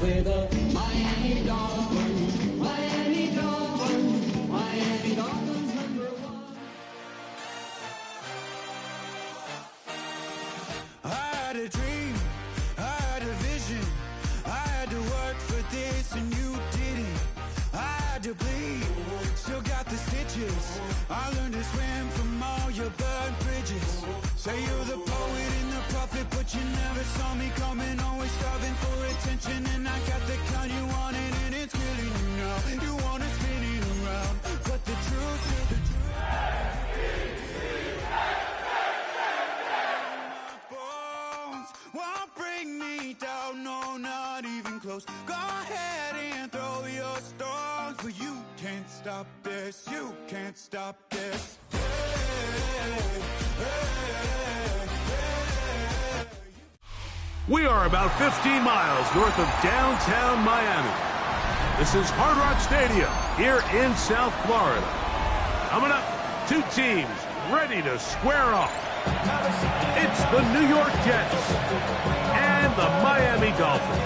with the Miami Dolphins. Miami Dolphins. Miami Dolphins #1. I had a dream, I had a vision, I had to work for this and you didn't. I had to bleed, still got the stitches. I learned to swim from all your burned bridges. Say you're the poet and the prophet, but you never saw me coming. Always starving for attention, and I got the kind you wanted, and it's killing you now. You wanna spin it around, but the truth is the truth. Bones won't bring me down, no, not even close. Go ahead and throw your stones, but you can't stop this, you can't stop this. We are about 15 miles north of downtown Miami. This is Hard Rock Stadium here in South Florida. Coming up, two teams ready to square off. It's the New York Jets and the Miami Dolphins.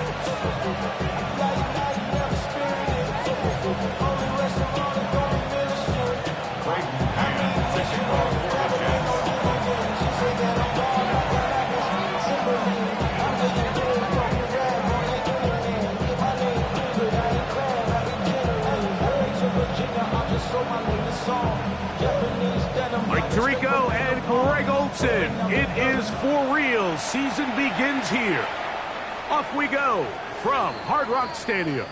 Mike Tirico and Greg Olsen. It is for real. Season begins here. Off we go from Hard Rock Stadium.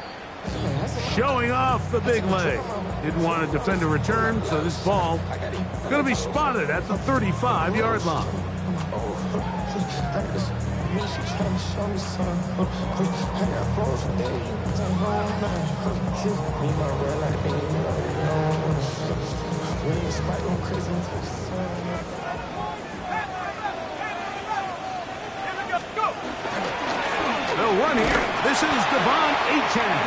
Showing off the big leg. Didn't want to defend a return, so this ball is going to be spotted at the 35-yard line. They'll run here. This is Devon Achane.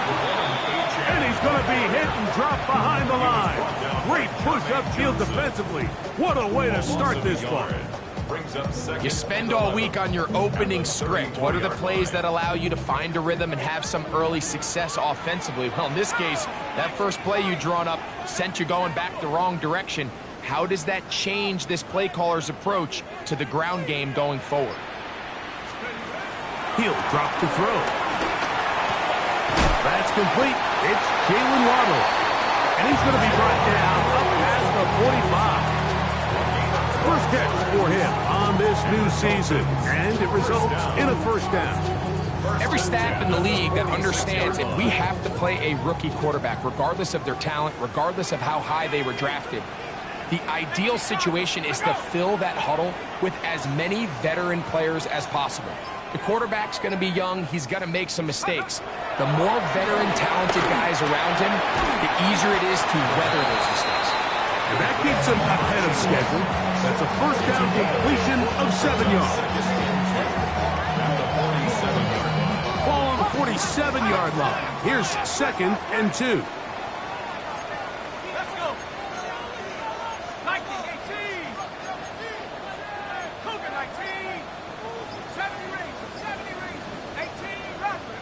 And he's going to be hit and dropped behind the line. Great push upfield defensively. What a way to start this ball. You spend all week on your opening script. What are the plays that allow you to find a rhythm and have some early success offensively? Well, in this case, that first play you drawn up sent you going back the wrong direction. How does that change this play caller's approach to the ground game going forward? He'll drop to throw. That's complete. It's Jalen Waddle. And he's going to be brought down up past the 45. First catch for him on this new season, and it results in a first down. Every staff in the league that understands if we have to play a rookie quarterback, regardless of their talent, regardless of how high they were drafted, the ideal situation is to fill that huddle with as many veteran players as possible. The quarterback's going to be young. He's going to make some mistakes. The more veteran, talented guys around him, the easier it is to weather those mistakes. And that keeps him ahead of schedule. That's a first down completion of 7 yards. Ball on the 47-yard line. Here's 2nd and 2. Let's go. 19, 18. Cougar 19. 70 rings. 18 Rattler.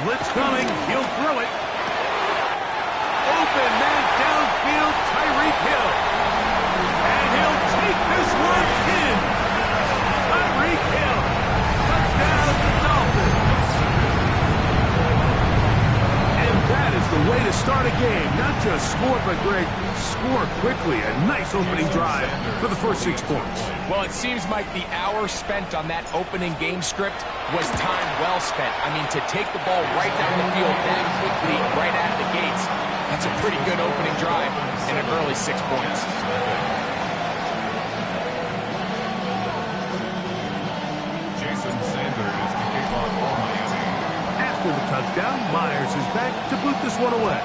Blitz coming. He'll throw it. Open man downfield, Tyreek Hill. And he'll take this one in. Tyreek Hill. Touchdown, the Dolphins. And that is the way to start a game. Not just score, but Greg, score quickly. A nice opening drive for the first 6 points. Well, it seems like the hour spent on that opening game script was time well spent. I mean, to take the ball right down the field that quickly, right at the gates, that's a pretty good opening drive and an early 6 points. Jason Sanders is the kickoff for Miami. After the touchdown, Myers is back to boot this one away.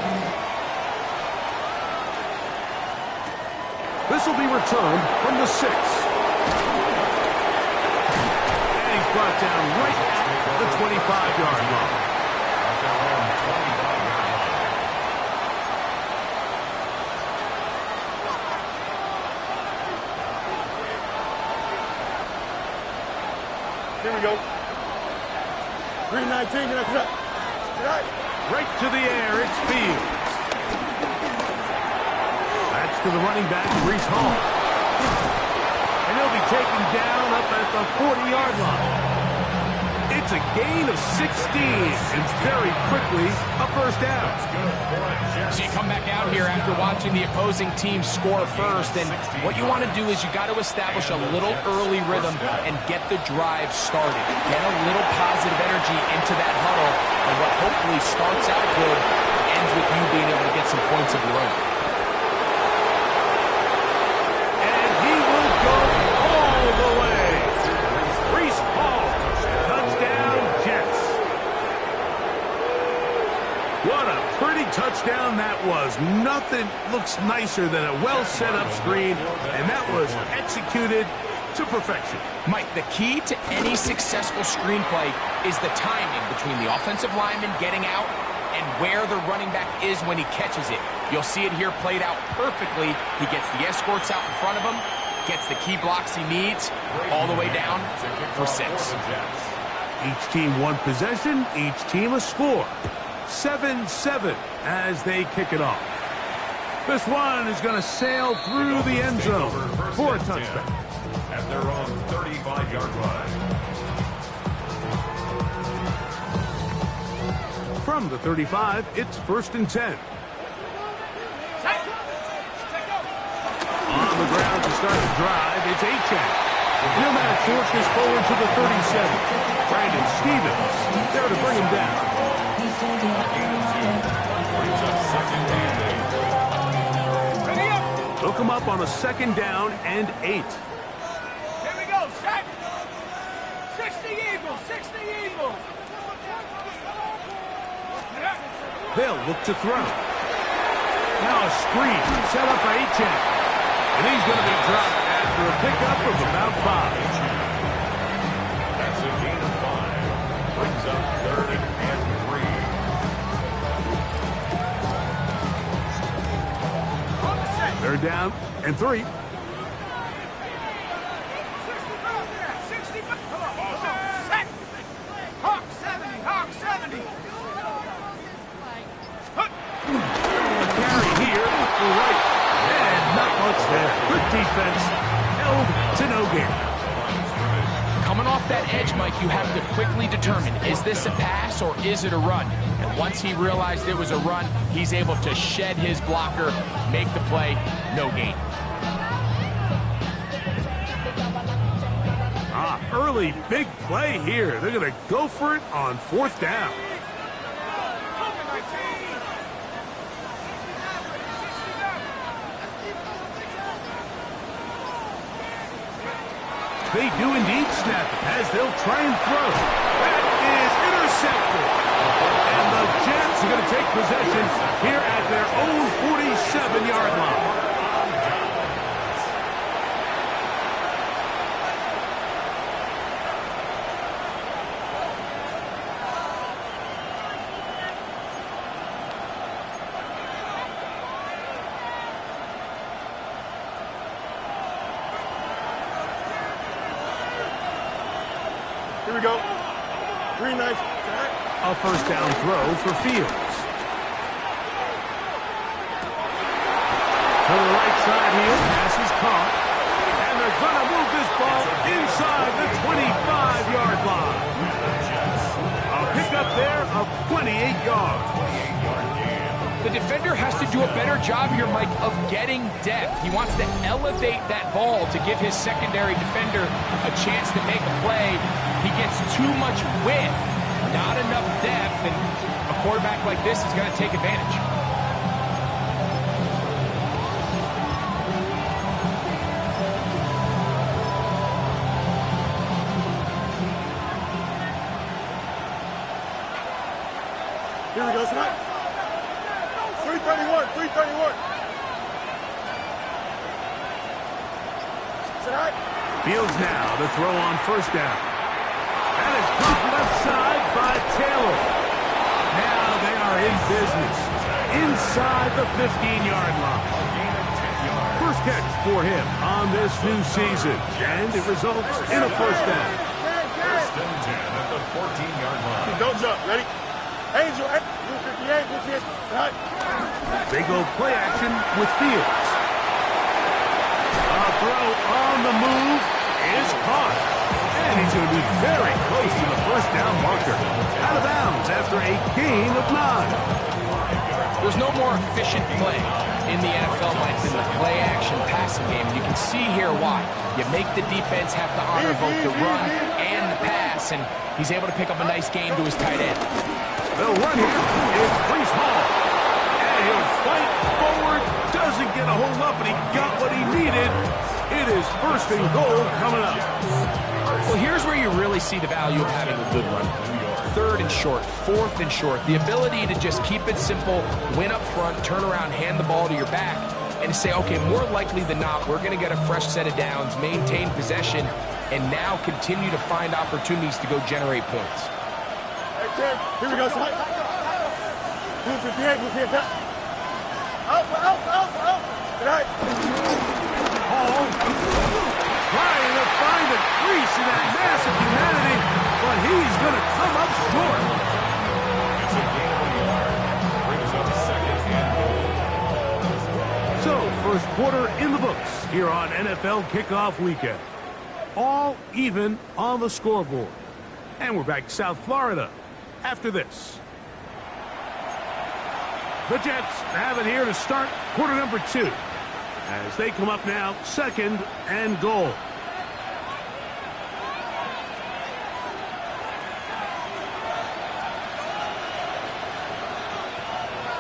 This will be returned from the 6. And he's brought down right at the 25-yard line. Here we go. 319, Right to the air, it's Fields. That's to the running back, Breece Hall. And he'll be taken down up at the 40-yard line. It's a gain of 16, and very quickly a first down. So you come back out here after watching the opposing team score first, and what you want to do is you got to establish a little early rhythm and get the drive started. Get a little positive energy into that huddle, and what hopefully starts out good ends with you being able to get some points of your own. And he will go all the way. Breece Hall. What a pretty touchdown that was. Nothing looks nicer than a well-set-up screen, and that was executed to perfection. Mike, the key to any successful screenplay is the timing between the offensive lineman getting out and where the running back is when he catches it. You'll see it here played out perfectly. He gets the escorts out in front of him, gets the key blocks he needs, all the way down for 6. Each team one possession, each team a score. 7-7 as they kick it off. This one is going to sail through the end zone for a touchdown. At their own 35-yard line. From the 35, it's 1st and 10. On the ground to start the drive, it's Achane. He'll now force this forward to the 37. Brandon Stevens there to bring him down. Hook him up on a 2nd down and 8. Here we go, set. 60 Eagles, 60 Eagles. They'll look to throw. Now a screen set up for Achane. And he's going to be dropped after a pickup of about 5. That's a gain of 5. Brings up 3rd and 3. They're down and 3. 60 come on, set. Hawk 70, Hawk 70. Carry here for right. And not much there. Good defense. Held to no gain. Coming off that edge, Mike, you have to quickly determine, is this a pass or is it a run? And once he realized it was a run, he's able to shed his blocker, make the play, no gain. Early big play here. They're going to go for it on 4th down. They do indeed snap it as they'll try and throw. That is intercepted. And the Jets are going to take possession here at their own 47-yard line. Here we go. 3-9. A 1st down throw for Fields. To the right side here, pass is caught. And they're going to move this ball inside the 25-yard line. A pickup there of 28 yards. The defender has to do a better job here, Mike, of getting depth. He wants to elevate that ball to give his secondary defender a chance to make a play. He gets too much width, not enough depth, and a quarterback like this is going to take advantage. Here we go, tonight. 331, 331. Tonight. Fields now to throw on 1st down. That is caught left side by Taylor. Now they are in business inside the 15-yard line. First catch for him on this new season, and it results in a 1st down. 1st and 10 at the 14-yard line. Don't jump. Ready? Angel. Blue 58. Blue 58. Right. They go play action with Fields. A throw on the move is caught. And he's going to be very close to the first down marker. Out of bounds after a gain of 9. There's no more efficient play in the NFL, Mike, than the play-action passing game. You can see here why. You make the defense have to honor both the run and the pass, and he's able to pick up a nice gain to his tight end. The run here is Breece Hall. And he'll fight forward. Doesn't get a hold up, and he got what he needed. It is first and goal coming up. Well, here's where you really see the value of having a good run. Third and short, fourth and short. The ability to just keep it simple, win up front, turn around, hand the ball to your back, and say, okay, more likely than not, we're going to get a fresh set of downs, maintain possession, and now continue to find opportunities to go generate points. Here we go, son. Blue 58. Blue 58. Out. Good night. Hall trying to find a crease in that mass of humanity, but he's going to come up short. It's a gain of 1 yard. Brings up second and goal. So, first quarter in the books here on NFL Kickoff Weekend. All even on the scoreboard. And we're back to South Florida after this. The Jets have it here to start quarter number 2. As they come up now, second and goal.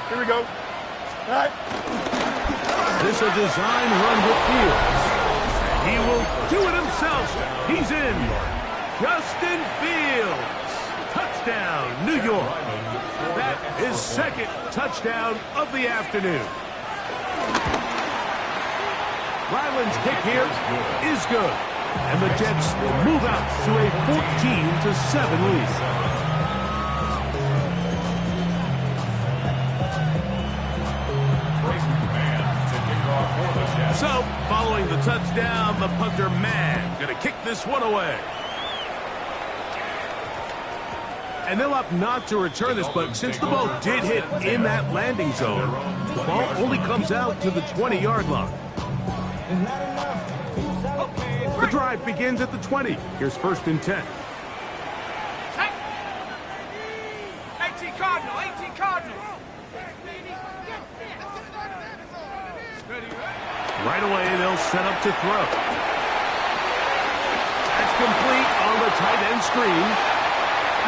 Here we go. Right. This a design run with Fields. He will do it himself. He's in. Justin Fields. Touchdown, New York. That is second touchdown of the afternoon. Ryland's kick here is good. And the Jets move out to a 14-7 lead. So, following the touchdown, the punter Man going to kick this one away. And they'll opt not to return this, but since the ball did hit in that landing zone, the ball only comes out to the 20-yard line. The drive begins at the 20. Here's first and 10. 18 Cardinal. Right away, they'll set up to throw. That's complete on the tight end screen.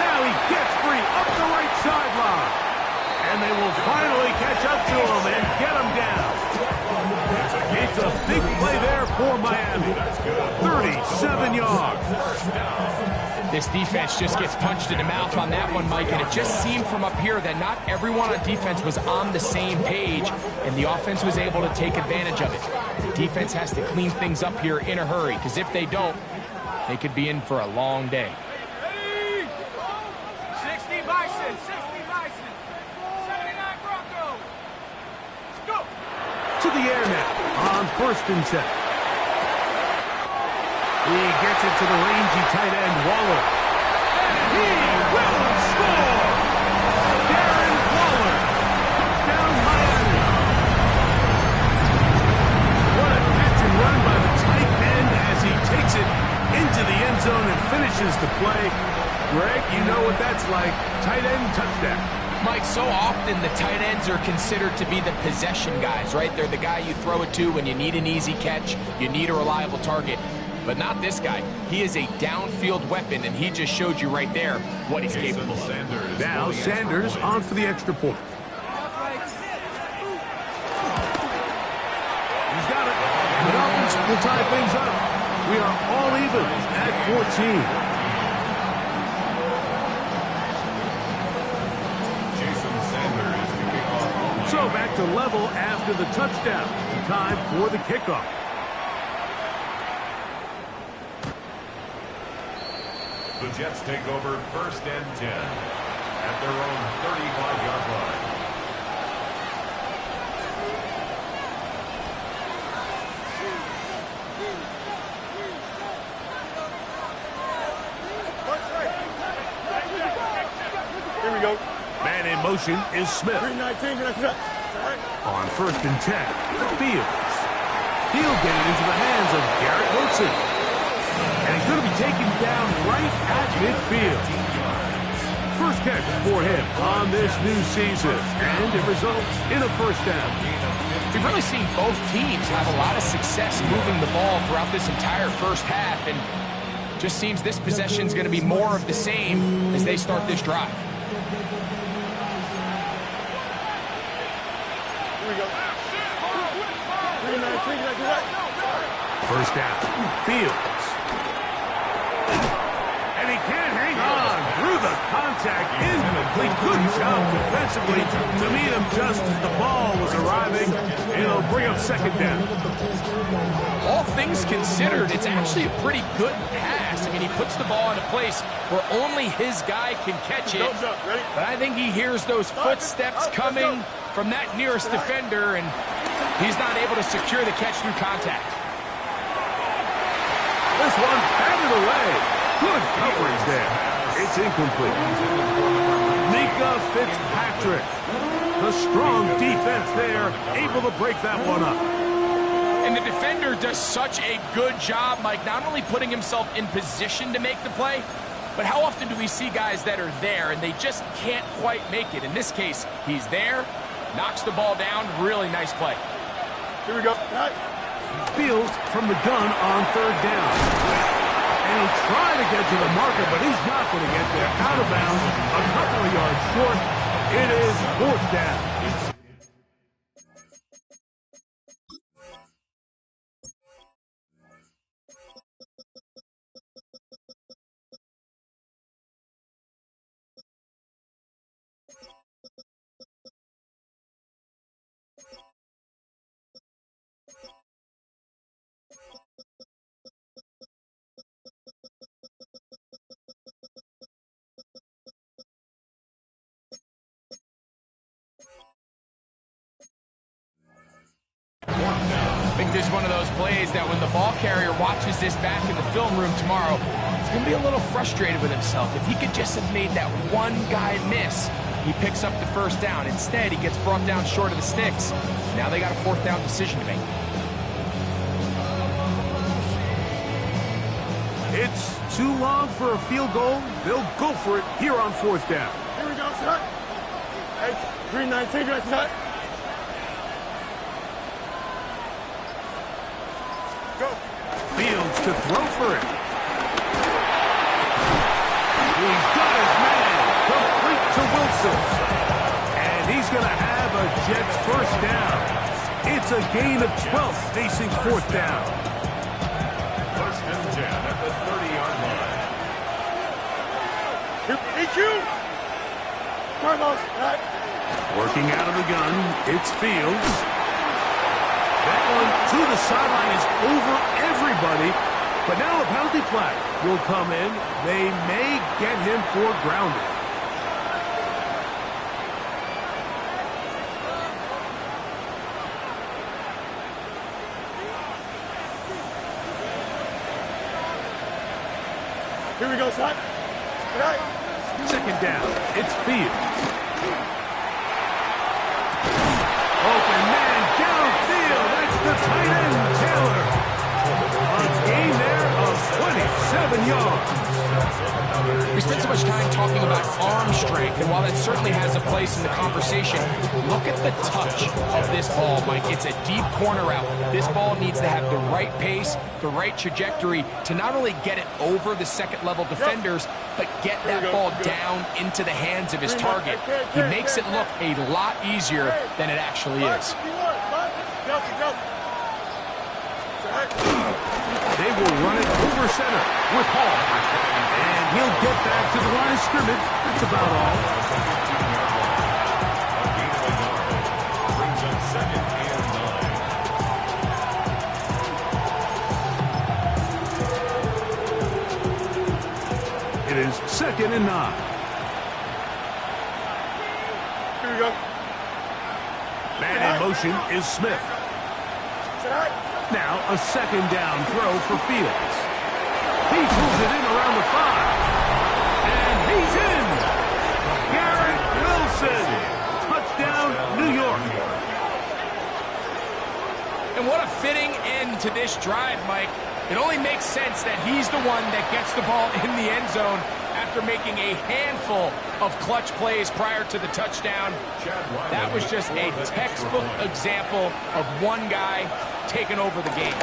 Now he gets free up the right sideline. And they will finally catch up to him and get him down. It's a big play there for Miami. 37 yards. This defense just gets punched in the mouth on that one, Mike, and it just seemed from up here that not everyone on defense was on the same page, and the offense was able to take advantage of it. The defense has to clean things up here in a hurry, because if they don't, they could be in for a long day. 60 Bison. 79 Broncos. Go. To the air now on first and 10. He gets it to the rangy tight end, Waller. He will score! Darren Waller. Touchdown, Miami. What a catch and run by the tight end as he takes it into the end zone and finishes the play. Greg, you know what that's like. Tight end touchdown. Mike, so often the tight ends are considered to be the possession guys, right? They're the guy you throw it to when you need an easy catch, you need a reliable target. But not this guy. He is a downfield weapon, and he just showed you right there what he's capable of. Now Sanders on for the extra point. He's got it. The Dolphins will tie things up. We are all even at 14. So back to level after the touchdown. Time for the kickoff. The Jets take over first and 10 at their own 35-yard line. motion is Smith. 319, that's it. On 1st and 10, Fields. He'll get it into the hands of Garrett Wilson. And he's going to be taken down right at midfield. First catch for him on this new season, and it results in a first down. We've really seen both teams have a lot of success moving the ball throughout this entire first half, and just seems this possession is going to be more of the same as they start this drive. Here we go. 319, that's it. First down, Fields. And he can't hang on through the contact. Incomplete. Good job defensively to meet him just as the ball was arriving. It'll bring up second down. All things considered, it's actually a pretty good pass. I mean, he puts the ball in a place where only his guy can catch it. But I think he hears those footsteps coming from that nearest defender, and he's not able to secure the catch through contact. This one batted away. Good coverage there. It's incomplete. Mika Fitzpatrick. The strong defense there, able to break that one up. And the defender does such a good job, Mike, not only putting himself in position to make the play, but how often do we see guys that are there and they just can't quite make it? In this case, he's there, knocks the ball down, really nice play. Here we go. Fields from the gun on 3rd down. And he'll try to get to the marker, but he's not going to get there. Out of bounds, a couple of yards short. It is 4th down. I think this is one of those plays that when the ball carrier watches this back in the film room tomorrow, he's going to be a little frustrated with himself. If he could just have made that one guy miss, he picks up the first down. Instead, he gets brought down short of the sticks. Now they got a 4th down decision to make. It's too long for a field goal. They'll go for it here on 4th down. Here we go, son. Hey, 319, that's it. Go. Fields to throw for it. He's got his man. Complete to Wilson. And he's going to have a Jets first down. It's a gain of 12 facing 4th down. 1st and 10 at the 30-yard line. EQ. Carlos, right. Working out of the gun, it's Fields. That one to the sideline is over everybody. But now a penalty flag will come in. They may get him for grounding. Here we go, son. Right. 2nd down, it's Fields. Open man downfield. That's the tight end, Taylor. A gain there of 27 yards. We spent so much time talking about arm strength, and while that certainly has a place in the conversation, look at the touch of this ball, Mike. It's a deep corner route. This ball needs to have the right pace, the right trajectory to not only get it over the second-level defenders, but get that ball down into the hands of his target. He makes it look a lot easier than it actually is. They will run it over center with Hall. And he'll get back to the line of scrimmage. That's about all. A gain of a yard. Brings up 2nd and 9. It is 2nd and 9. Here we go. Man in motion is Smith. Now a 2nd down throw for Fields. He pulls it in around the 5. And he's in. Garrett Wilson. And what a fitting end to this drive, Mike. It only makes sense that he's the one that gets the ball in the end zone after making a handful of clutch plays prior to the touchdown. That was just a textbook example of one guy taking over the game.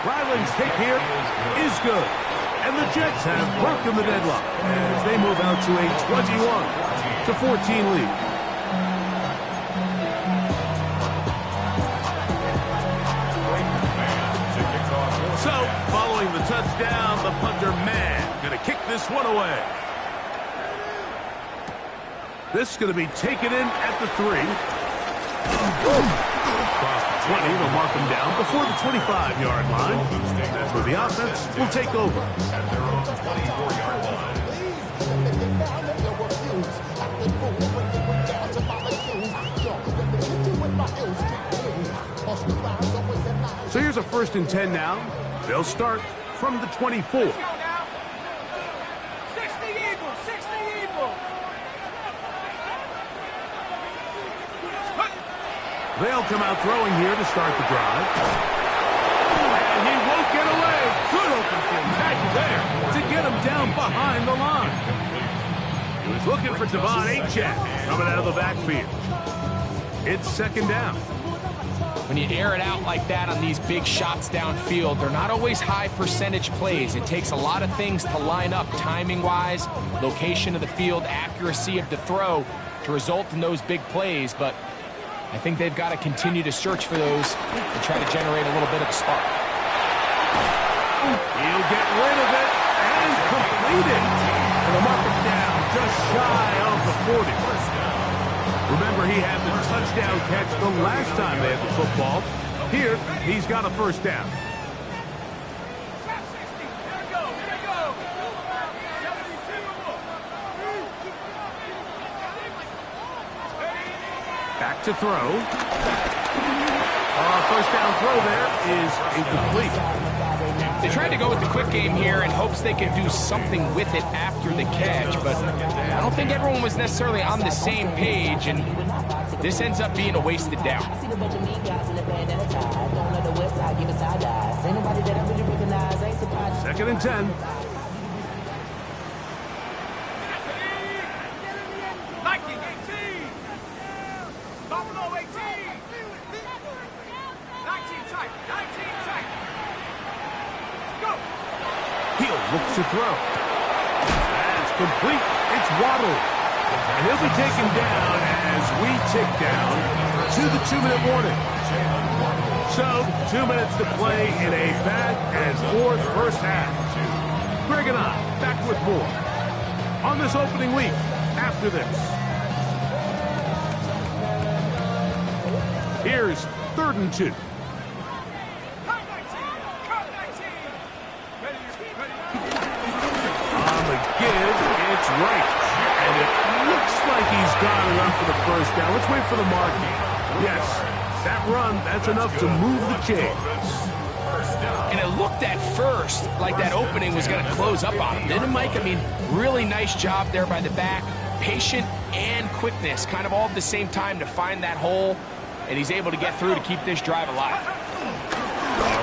Ryland's kick here is good. And the Jets have broken the deadlock as they move out to a 21-14 lead. So, following the touchdown, the punter Man going to kick this one away. This is going to be taken in at the 3. Across the 20, they'll mark him down before the 25-yard line. That's where the offense will take over. At their own 24-yard line. So here's a 1st and 10 now. They'll start from the 24. Let's go now. 60 Eagles, 60 Eagles. They'll come out throwing here to start the drive. And he won't get away. Good open field catch there to get him down behind the line. He was looking for Devon Achane coming out of the backfield. It's 2nd down. When you air it out like that on these big shots downfield, they're not always high percentage plays. It takes a lot of things to line up timing-wise, location of the field, accuracy of the throw to result in those big plays. But I think they've got to continue to search for those and try to generate a little bit of a spark. He'll get rid of it and complete it. And the mark it down just shy of the 40. Remember, he had the touchdown catch the last time they had the football. Here, he's got a 1st down. Top 60. Here we go. Here we go. 72. Back to throw. 1st down throw there is incomplete. They tried to go with the quick game here in hopes they could do something with it after the catch, but I don't think everyone was necessarily on the same page, and this ends up being a wasted down. 2nd and 10. 19, 18. Buffalo 18. 19 tight. 19 tight. Go. He'll look to throw. That's complete. It's Waddle. And he'll be taken down as we tick down to the 2-minute warning. So, 2 minutes to play in a back-and-forth first half. Greg and I back with more on this opening week after this. Here's 3rd and 2. Cut 19. Cut 19. Ready. On the give, it's right. And it looks like he's got enough for the 1st down. Let's wait for the marking. Yes, that run, that's enough to move the chains. And it looked at first like that opening was going to close up on him, didn't it, Mike? I mean, really nice job there by the back. Patient and quickness, kind of all at the same time to find that hole. And he's able to get through to keep this drive alive. A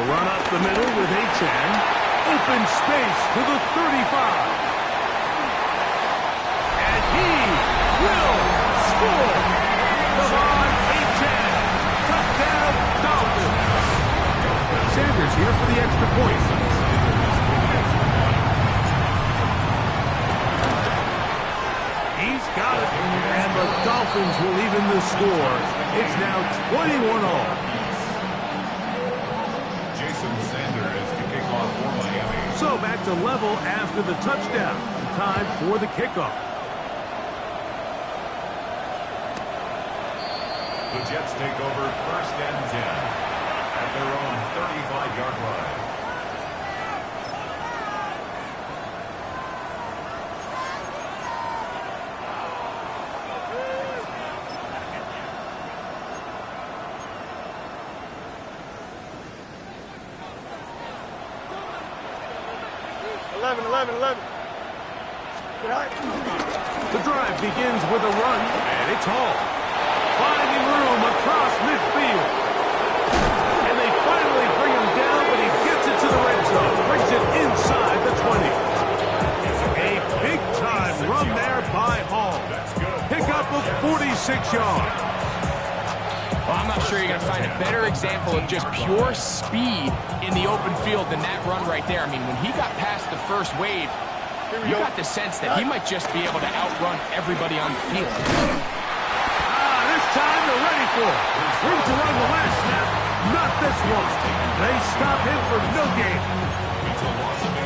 run up the middle with Achane. Open space to the 35. And he will score. Devon Achane. Touchdown, Dolphins. Sanders here for the extra point. He's got it. And the Dolphins will even the score. It's now 21-all. Jason Sanders to kick off for Miami. So back to level after the touchdown. Time for the kickoff. The Jets take over 1st and 10 at their own 35-yard line. The drive begins with a run, and it's Hall. Finding room across midfield. 6 yards. Well, I'm not sure you're going to find a better example of just pure speed in the open field than that run right there. I mean, when he got past the first wave, you got the sense that he might just be able to outrun everybody on the field. This time they're ready for it. Room to run the last snap. Not this one. They stop him for no gain.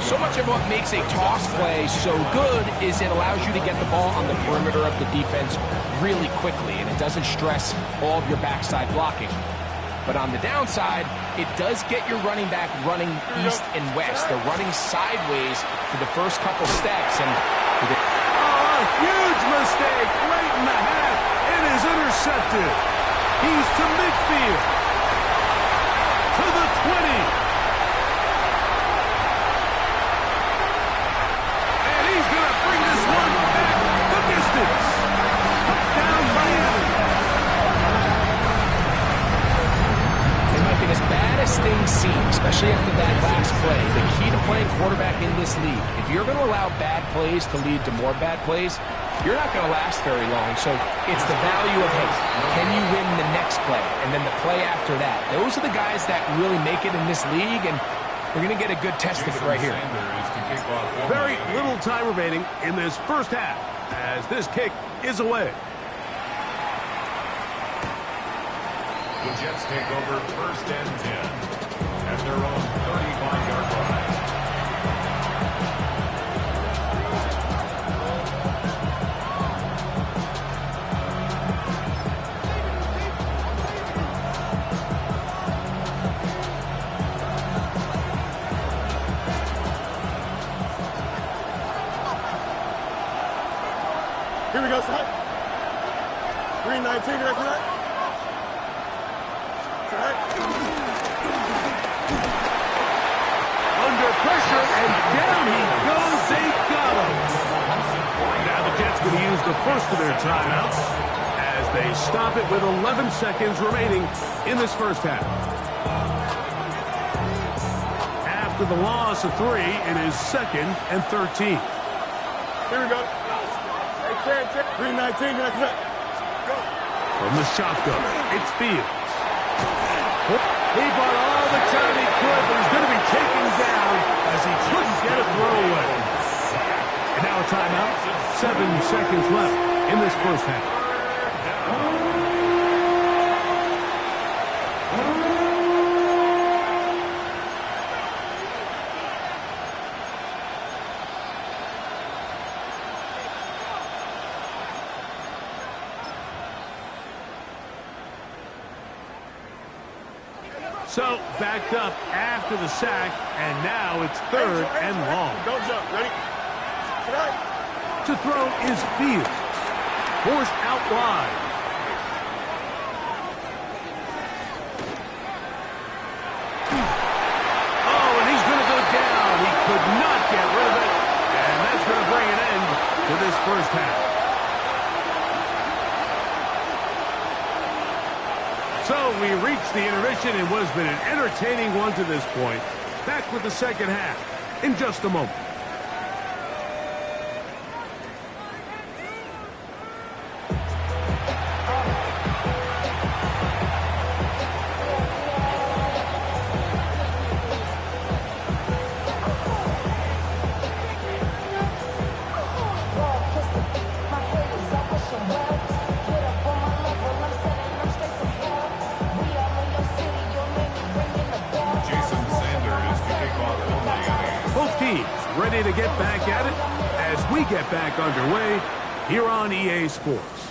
So much of what makes a toss play so good is it allows you to get the ball on the perimeter of the defense really quickly, and it doesn't stress all of your backside blocking. But on the downside, it does get your running back running east and west. They're running sideways for the first couple steps. And a huge mistake right in the half. It is intercepted. He's to midfield. To the 20. And he's going to bring this one back the distance. Touchdown Miami. It might be as bad as things seem, especially after that last play. The key to playing quarterback in this league, if you're going to allow bad plays to lead to more bad plays, you're not going to last very long. So it's the value of, hey, can you win the next play? And then the play after that. Those are the guys that really make it in this league, and we're going to get a good test of it right here. Very little time remaining in this first half as this kick is away. The Jets take over first and 10 at their own 35-yard line. Here we go, son. 319, that's right. Under pressure, and down he goes. They got him. Now the Jets going to use the first of their timeouts as they stop it with 11 seconds remaining in this first half. After the loss of 3, it is 2nd and 13. Here we go. 319, that's right. From the shotgun, it's Fields. He bought all the time he could, but he's going to be taken down as he couldn't get a throw away. And now a timeout. 7 seconds left in this first half. So, backed up after the sack, and now it's 3rd and long. Go jump, ready? Right. To throw is Fields. Forced out wide. Oh, and he's going to go down. He could not get rid of it, and that's going to bring an end to this first half. So we reached the intermission in what has been an entertaining one to this point. Back with the second half in just a moment. Ready to get back at it as we get back underway here on EA Sports.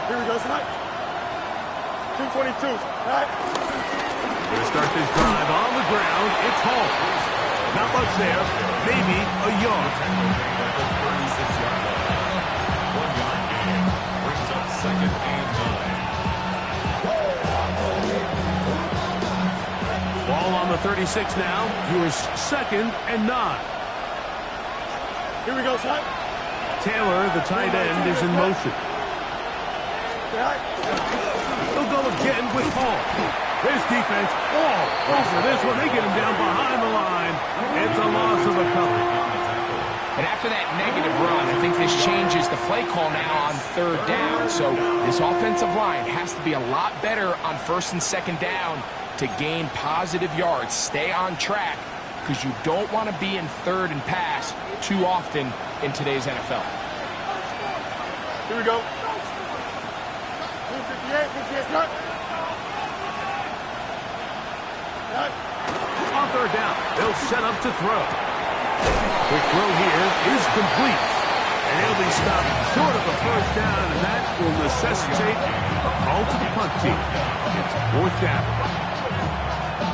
Here we go, son. 222. Right. We're going to start this drive on the ground. It's Hall. Not much there. Maybe a yard. 36-yard line. 1-yard gain. Brings up 2nd and 9. Ball on On the 36 now, here's 2nd and 9. Here we go, son. Taylor, the tight end, is in motion. He'll go again with Hall. This defense all over this one. They get him down behind the line. It's a loss of a couple. And after that negative run, I think this changes the play call now on 3rd down. So this offensive line has to be a lot better on 1st and 2nd down to gain positive yards. Stay on track because you don't want to be in 3rd and pass too often in today's NFL. Here we go. 58, cut. Cut. On 3rd down, they'll set up to throw. Quick throw here is complete. And he'll be stopped short of a 1st down, and that will necessitate a call to the punt team. It's 4th down.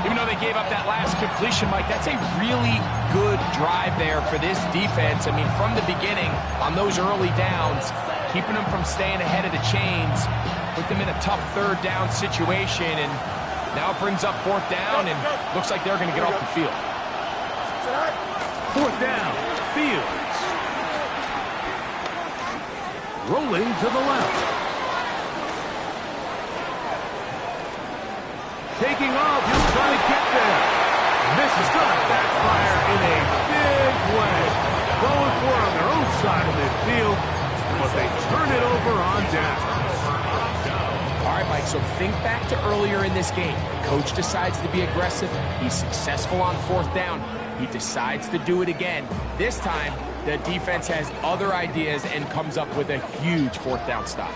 Even though they gave up that last completion, Mike, that's a really good drive there for this defense. I mean, from the beginning, on those early downs, keeping them from staying ahead of the chains, put them in a tough 3rd down situation, and now it brings up 4th down, and looks like they're going to get off the field. 4th down, Fields. Rolling to the left. Taking off, he'll try to get there. This is going to backfire in a big way. Going for it on their own side of midfield, but they turn it over on down. All right, Mike, so think back to earlier in this game. The coach decides to be aggressive. He's successful on 4th down. He decides to do it again. This time, the defense has other ideas and comes up with a huge 4th down stop.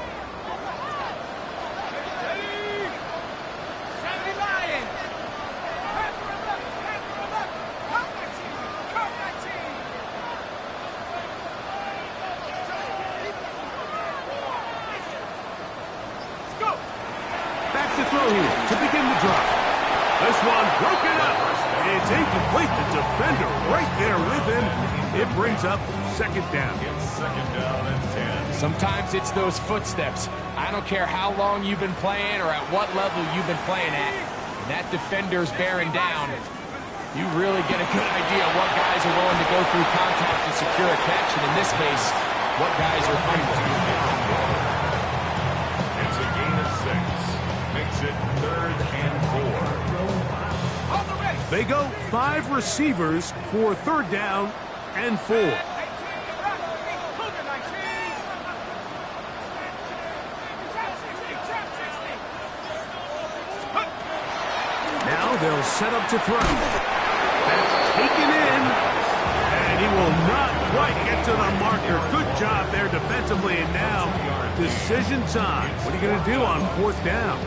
To throw here to begin the drive. This one broken up. It's incomplete. The defender right there with him. It brings up 2nd down. It's 2nd down and 10. Sometimes it's those footsteps. I don't care how long you've been playing or at what level you've been playing at. When that defender's bearing down, you really get a good idea of what guys are willing to go through contact to secure a catch, and in this case, what guys are hungry. It's a gain of 6. Makes it 3rd and 4. They go 5 receivers for 3rd down and 4. Now they'll set up to throw. That's taken in, and he will not quite get to the marker. Good job there defensively, and now decision time. What are you going to do on 4th down?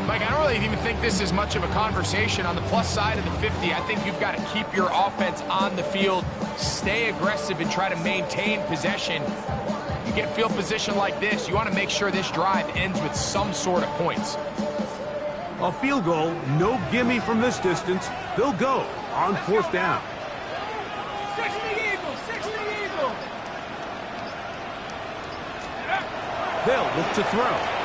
Mike, I don't really even think this is much of a conversation. On the plus side of the 50, I think you've got to keep your offense on the field, stay aggressive, and try to maintain possession. You get field position like this, you want to make sure this drive ends with some sort of points. A field goal, no gimme from this distance. They'll go on 4th down. 60 Eagles, 60 Eagles. They'll look to throw.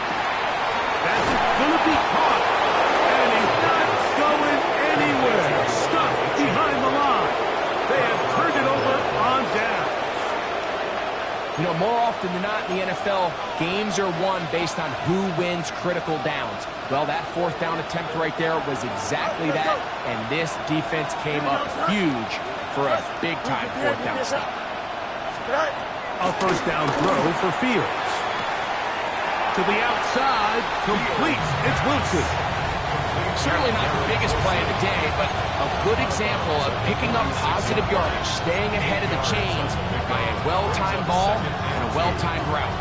That's going to be caught. And he's not going anywhere. Stuck behind the line. They have turned it over on down. You know, more often than not in the NFL, games are won based on who wins critical downs. Well, that 4th down attempt right there was exactly that, and this defense came up huge for a big-time 4th down stop. A 1st down throw for Fields. To the outside, completes. It's Wilson. Certainly not the biggest play of the day, but a good example of picking up positive yardage, staying ahead of the chains by a well-timed ball and a well-timed route.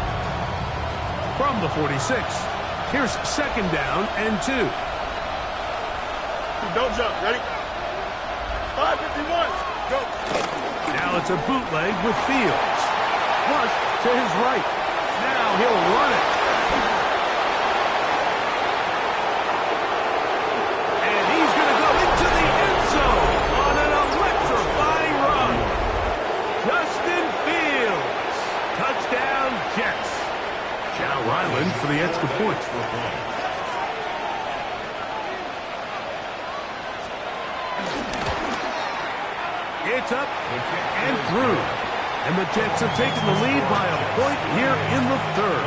From the 46, here's 2nd down and 2. Don't jump. Ready? 5:51. Go. Now it's a bootleg with Fields. Flush to his right. Now he'll run it. And he's going to go into the end zone on an electrifying run. Justin Fields. Touchdown, Jets. Chow Ryland for the extra point. It's up and through. And the Jets have taken the lead by a point here in the third.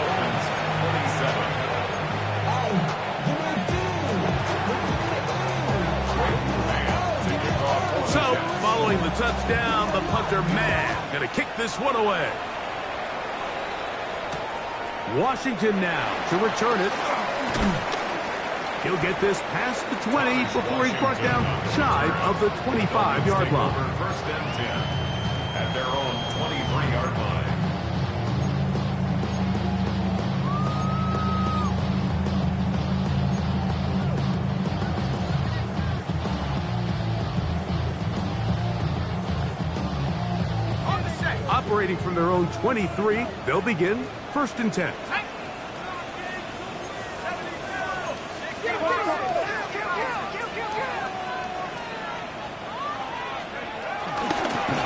So, following the touchdown, the punter, man, going to kick this one away. Washington now to return it. He'll get this past the 20 before he's brought down shy of the 25-yard line. First and 10 at their own 23-yard line. Operating from their own 23, they'll begin first and 10.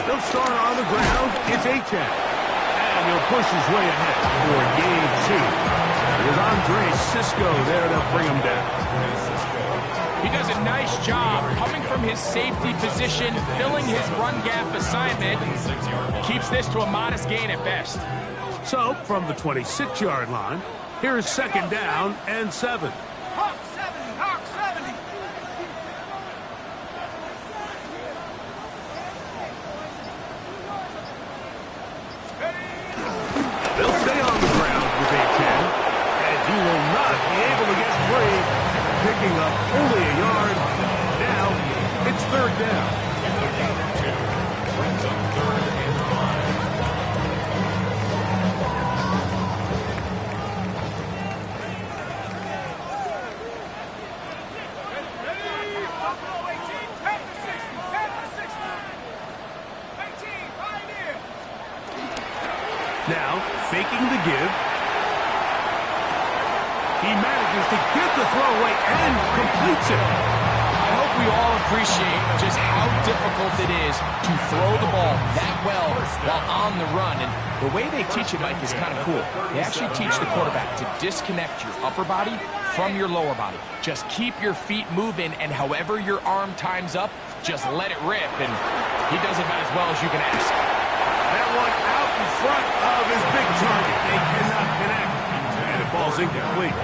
They'll start on the ground. It's Achane. And he'll push his way ahead for game 2. It was Andre Cisco there to bring him down. He does a nice job coming from his safety position, filling his run gap assignment. Keeps this to a modest gain at best. So, from the 26-yard line, here's second down and 7. Hawk 70, Hawk 70. They'll stay on the ground with Achane, and he will not be able to get free, picking up only a yard. Now, it's third down. Now, faking the give. He manages to get the throw away and completes it. I hope we all appreciate just how difficult it is to throw the ball that well while on the run. And the way they teach it, Mike, is kind of cool. They actually teach the quarterback to disconnect your upper body from your lower body. Just keep your feet moving, and however your arm times up, just let it rip. And he does it about as well as you can ask. That one out in front of his big target. They cannot connect. And it falls incomplete.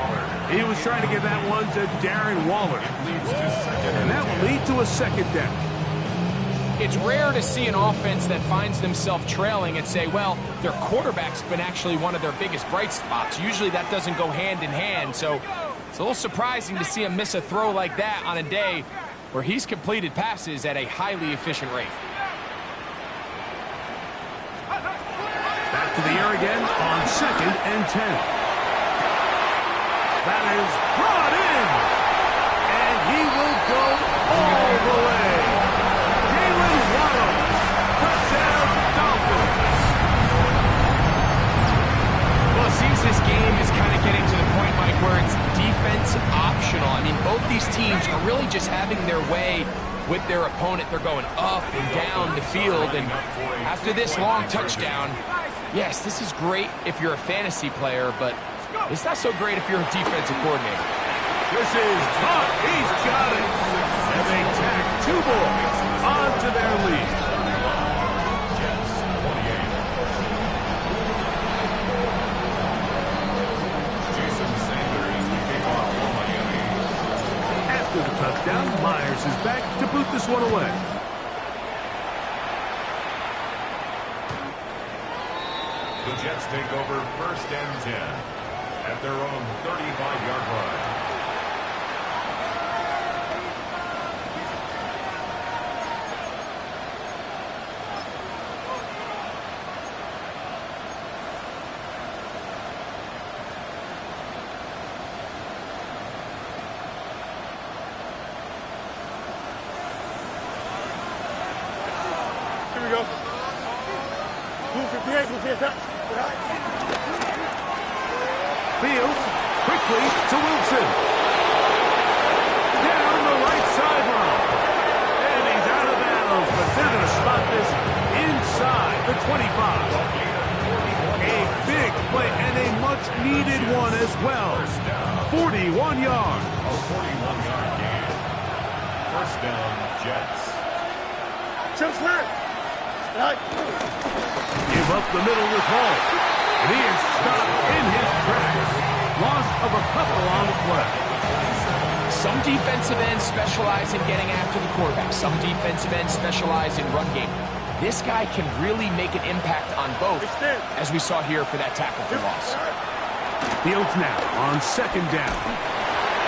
He was trying to get that one to Darren Waller. And that will lead to a second down. It's rare to see an offense that finds themselves trailing and say, well, their quarterback's been actually one of their biggest bright spots. Usually that doesn't go hand in hand. So it's a little surprising to see him miss a throw like that on a day where he's completed passes at a highly efficient rate. Back to the air again on second and 10. That is brought in. And he will go all the way. Jalen Waddle. Touchdown, Dolphins. Well, it seems this game is kind of getting to the point, Mike, where it's defense optional. I mean, both these teams are really just having their way with their opponent. They're going up and down the field. And after this long touchdown, yes, this is great if you're a fantasy player, but it's not so great if you're a defensive coordinator. This is caught. He's got it. And they tack 2 boys onto their lead. Jason Sanders to kick off for Miami. After the touchdown, Myers is back to boot this one away. The Jets take over first and 10 at their own 35-yard line. Here we go. 258, 258. Fields quickly to Wilson. Down the right sideline. And he's out of bounds, but they're going to spot this inside the 25. A big play and a much-needed one as well. 41 yards. A 41-yard gain. First down, Jets. Chip slide. Right. Give up the middle with Hall. And he is stopped in his tracks. Loss of a couple on the play. Some defensive ends specialize in getting after the quarterback. Some defensive ends specialize in run game. This guy can really make an impact on both, as we saw here for that tackle for loss. Fields now on second down.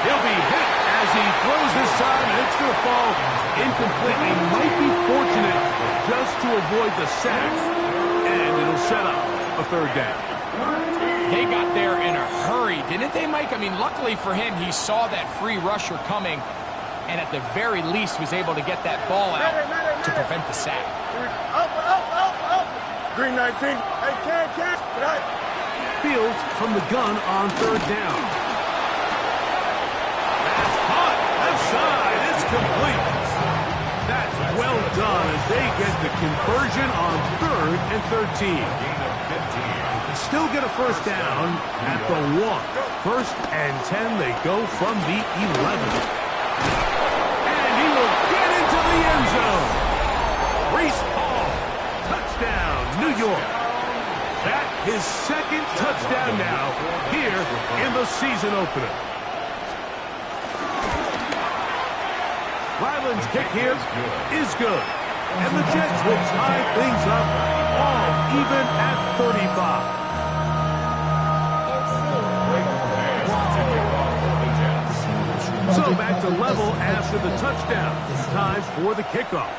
He'll be hit as he throws this time, and it's going to fall incomplete. He might be fortunate just to avoid the sack, and it'll set up a third down. They got there in a hurry, didn't they, Mike? I mean, luckily for him, he saw that free rusher coming, and at the very least was able to get that ball out to prevent the sack. Up. Green 19. Hey, catch. Right. Fields from the gun on third down. That's hot. Left side. It's complete. That's well done as they get the conversion on 3rd and 13. Still get a first down at the 1. 1st and 10. They go from the 11. And he will get into the end zone. Breece Hall. Touchdown, New York. That his second touchdown now here in the season opener. Ryland's kick here is good. And the Jets will tie things up all even at 35. So back to level after the touchdown. Time for the kickoff.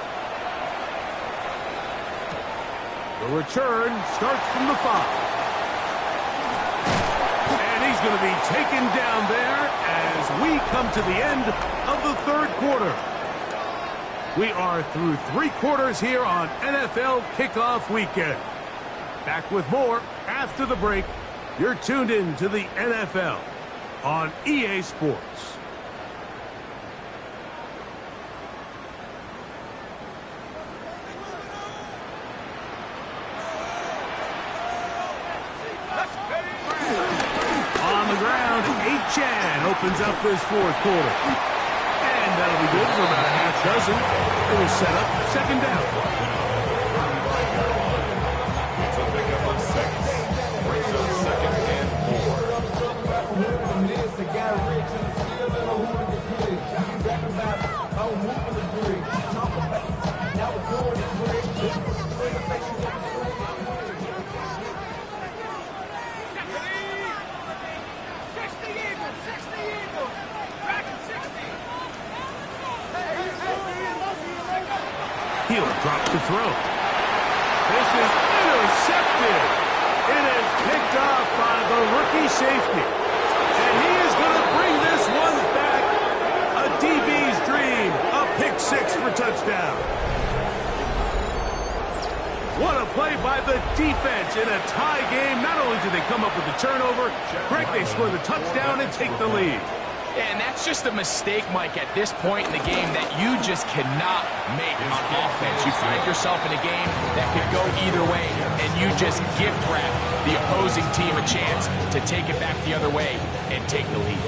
The return starts from the 5. And he's going to be taken down there as we come to the end of the 3rd quarter. We are through 3 quarters here on NFL Kickoff Weekend. Back with more after the break. You're tuned in to the NFL on EA Sports. Chan opens up this 4th quarter. And that'll be good for about a half dozen. It'll set up 2nd down. It's a pickup of 6. Brings up 2nd He'll drop to throw. This is intercepted. It is picked off by the rookie safety. And he is going to bring this one back. A DB's dream. A pick 6 for touchdown. What a play by the defense in a tie game. Not only did they come up with the turnover, Greg, they score the touchdown and take the lead. And that's just a mistake, Mike, at this point in the game that you just cannot make on offense. You find yourself in a game that could go either way, and you just gift wrap the opposing team a chance to take it back the other way and take the lead.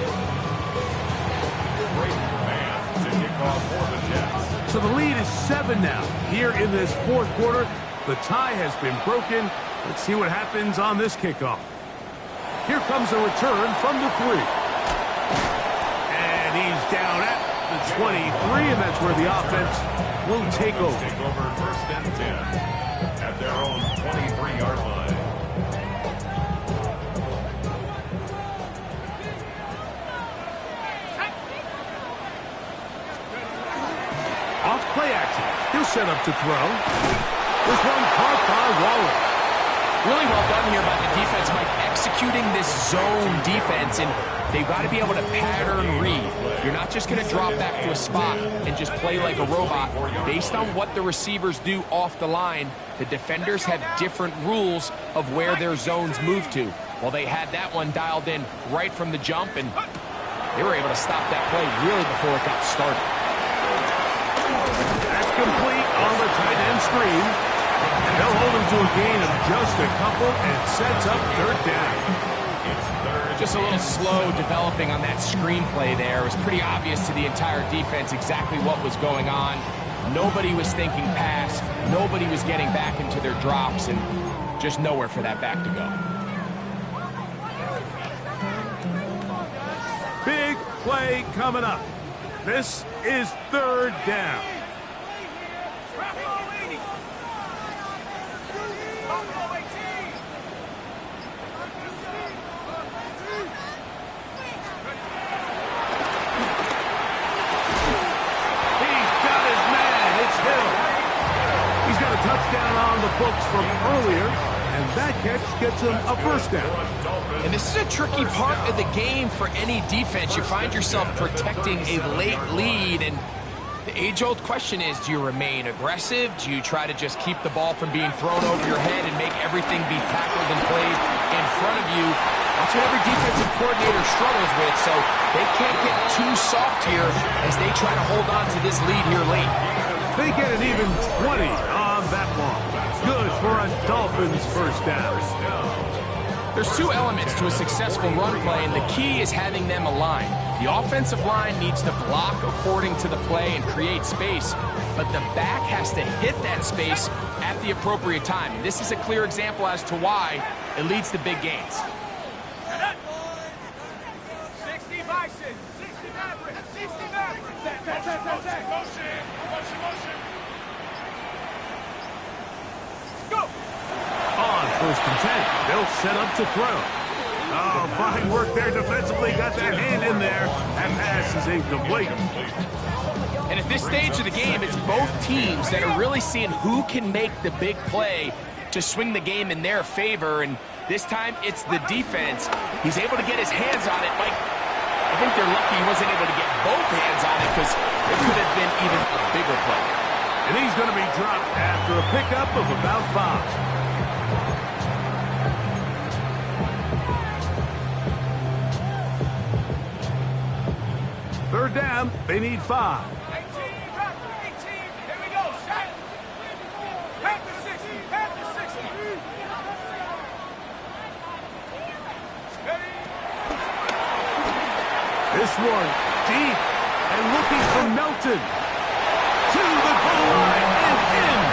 Great man to kick off for the Jets. So the lead is 7 now. Here in this 4th quarter, the tie has been broken. Let's see what happens on this kickoff. Here comes a return from the 3. He's down at the 23, and that's where the offense will take over. Take over 1st and 10 at their own 23-yard line. Off play action. He'll set up to throw. This one caught by Waller. Really well done here by the defense, Mike, executing this zone defense, and they've got to be able to pattern read. You're not just going to drop back to a spot and just play like a robot. Based on what the receivers do off the line, the defenders have different rules of where their zones move to. Well, they had that one dialed in right from the jump, and they were able to stop that play really before it got started. That's complete on the tight end screen. And they'll hold him to a gain of just a couple and sets up 3rd down. Just a little slow developing on that screenplay there. It was pretty obvious to the entire defense exactly what was going on. Nobody was thinking pass. Nobody was getting back into their drops, and just nowhere for that back to go. Big play coming up. This is third down. Touchdown on the books from earlier, and that catch gets him a first down. And this is a tricky part of the game for any defense. You find yourself protecting a late lead, and the age-old question is, do you remain aggressive? Do you try to just keep the ball from being thrown over your head and make everything be tackled and played in front of you? That's what every defensive coordinator struggles with, so they can't get too soft here as they try to hold on to this lead here late. They get an even 20 on that one. Good for a Dolphins first down. There's two elements to a successful run play, and the key is having them aligned. The offensive line needs to block according to the play and create space, but the back has to hit that space at the appropriate time. And this is a clear example as to why it leads to big gains. 60 Bison, 60 Maverick, 60 Maverick. Motion. Go! On first and 10, they'll set up to throw. Oh, fine work there defensively. Got that hand in there. That pass is incomplete. And at this stage of the game, it's both teams that are really seeing who can make the big play to swing the game in their favor. And this time, it's the defense. He's able to get his hands on it. Mike, I think they're lucky he wasn't able to get both hands on it because it could have been even a bigger play. And he's going to be dropped after a pickup of about 5. Third down, they need 5. 18, here we go, set. Panther 60, Panther 60. Ready? This one deep and looking for Melton. To the goal line and in.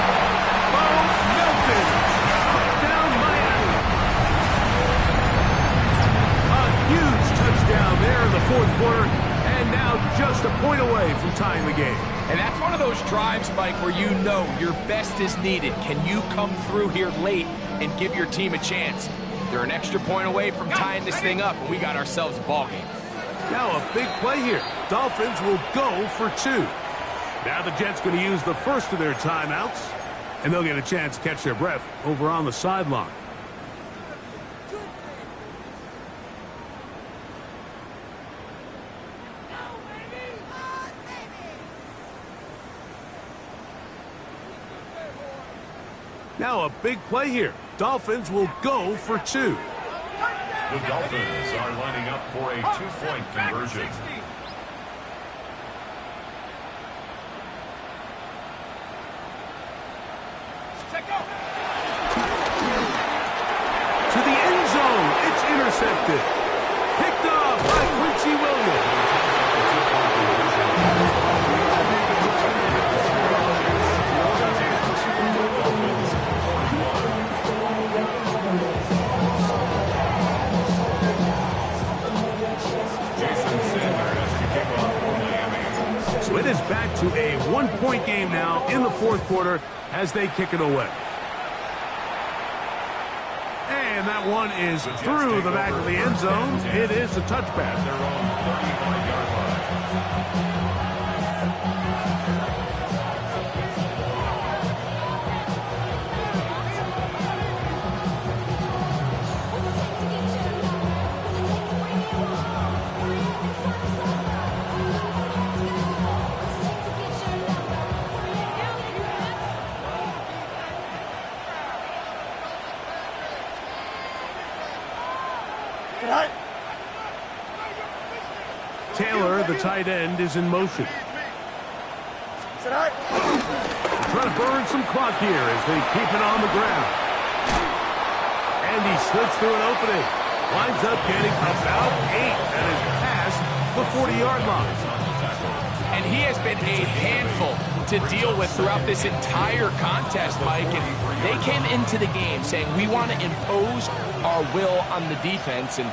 Bo Melton. Touchdown Miami. A huge touchdown there in the fourth quarter. And now just a point away from tying the game. And that's one of those drives, Mike, where you know your best is needed. Can you come through here late and give your team a chance? They're an extra point away from tying this thing up, and we got ourselves a ball game. Now a big play here. Dolphins will go for 2. Now the Jets going to use the first of their timeouts, and they'll get a chance to catch their breath over on the sideline. Now a big play here. Dolphins will go for 2. The Dolphins are lining up for a 2-point conversion. To the end zone. It's intercepted. Picked off by Quincy Williams. So it is back to a 1-point game now in the fourth quarter as they kick it away. And that one is through the back of the end zone. It is a touchback. Their own 35-yard line. Taylor, the tight end, is in motion. Trying to burn some clock here as they keep it on the ground. And he slips through an opening. Winds up getting about 8 and is past the 40-yard line. And he has been a handful to deal with throughout this entire contest, Mike. And they came into the game saying, we want to impose our will on the defense, and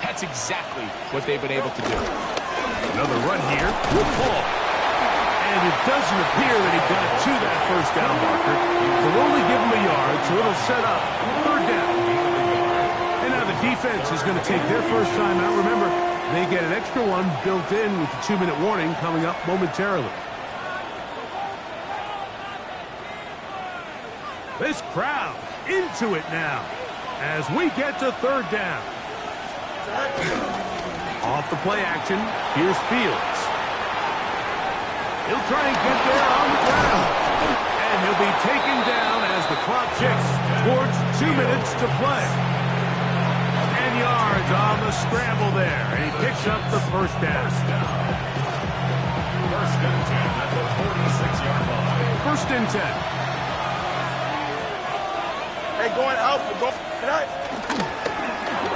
that's exactly what they've been able to do. Another run here with Paul. And it doesn't appear that he got to that first down marker. They'll only give him a yard, so it'll set up third down. And now the defense is going to take their first time out. Remember, they get an extra one built in with the 2-minute warning coming up momentarily. This crowd into it now as we get to third down. Off the play action, here's Fields. He'll try and get there on the ground. And he'll be taken down as the clock ticks towards 2 minutes to play. 10 yards on the scramble there, and he picks up the first down. First and 10 at the 46-yard line. First and 10. Hey, going out for go.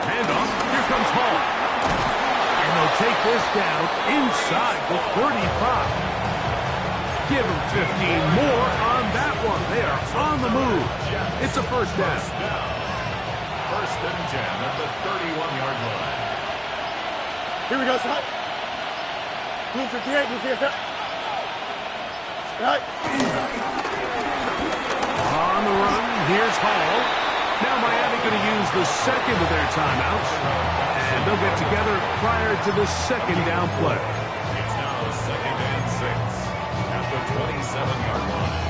Handoff. Here comes Hall. And they'll take this down inside the 35. Give him 15 more on that one. They are on the move. It's a first down. First and 10 at the 31-yard line. Here we go, son. Blue 58, blue 58. Right. On the run, here's Hall. Now Miami going to use the second of their timeouts. And they'll get together prior to the second down play. It's now second and 6 at the 27-yard line.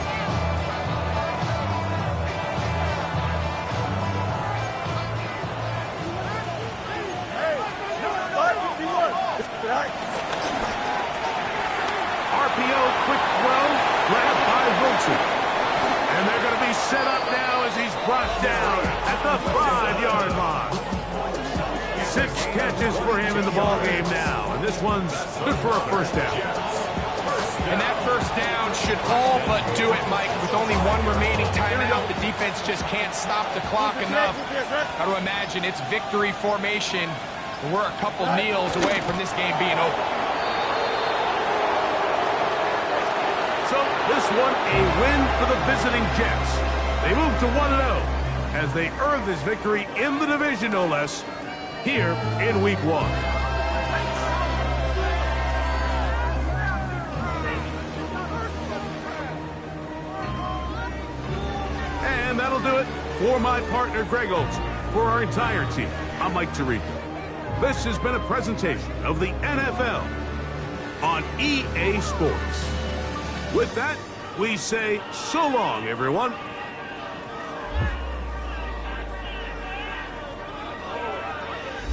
RPO, quick throw, grabbed by Wilson. And they're going to be set up now as he's brought down at the 5-yard line. 6 catches for him in the ballgame now. And this one's good for a first down. And that first down should all but do it, Mike. With only one remaining timeout, the defense just can't stop the clock enough. Got to imagine it's victory formation. We're a couple kneels away from this game being over. So this one a win for the visiting Jets. They move to 1-0 as they earn this victory in the division, no less, here in Week 1. And that'll do it for my partner, Greg Olsen. For our entire team, I'm Mike Tirico. This has been a presentation of the NFL on EA Sports. With that, we say so long, everyone.